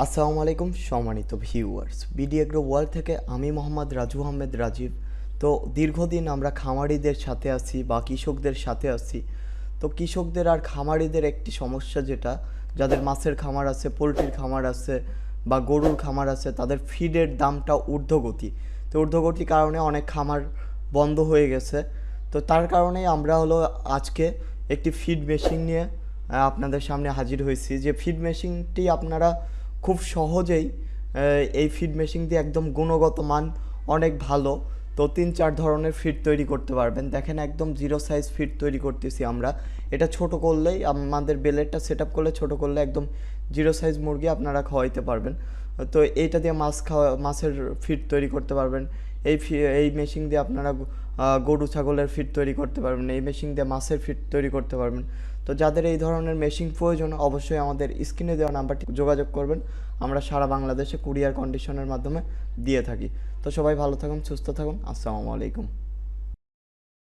আসসালামু আলাইকুম সম্মানিত ভিউয়ার্স, বিডি এগ্রো ওয়ার্ল্ড থেকে আমি মোহাম্মদ রাজু আহমেদ রাজীব। তো দীর্ঘদিন আমরা খামারিদের সাথে আছি বা কৃষকদের সাথে আছি। তো কৃষকদের আর খামারিদের একটি সমস্যা, যেটা যাদের মাছের খামার আছে, পোলট্রির খামার আছে বা গরুর খামার আছে, তাদের ফিডের দামটা ঊর্ধ্বগতি। তো ঊর্ধ্বগতির কারণে অনেক খামার বন্ধ হয়ে গেছে। তো তার কারণেই আমরা আজকে একটি ফিড মেশিন নিয়ে আপনাদের সামনে হাজির হয়েছি। যে ফিড মেশিনটি আপনারা খুব সহজেই এই ফিড মেশিন দিয়ে একদম গুণগত মান অনেক ভালো। তো 3-4 ধরনের ফিড তৈরি করতে পারবেন। দেখেন, একদম জিরো সাইজ ফিড তৈরি করতেছি আমরা। এটা ছোট করলেই, আমাদের বেলেটটা সেট আপ করলে ছোট করলে একদম জিরো সাইজ মুরগি আপনারা খাওয়াইতে পারবেন। তো এইটা দিয়ে মাছের ফিড তৈরি করতে পারবেন। এই মেশিন দিয়ে আপনারা গরু ছাগলের ফিড তৈরি করতে পারবেন। এই মেশিন দিয়ে মাছের ফিড তৈরি করতে পারবেন। তো যাদের এই ধরনের মেশিন প্রয়োজন, অবশ্যই আমাদের স্ক্রিনে দেওয়া নাম্বারটি যোগাযোগ করবেন। আমরা সারা বাংলাদেশে কুরিয়ার কন্ডিশনের মাধ্যমে দিয়ে থাকি। তো সবাই ভালো থাকুন, সুস্থ থাকুন। আসসালামু আলাইকুম।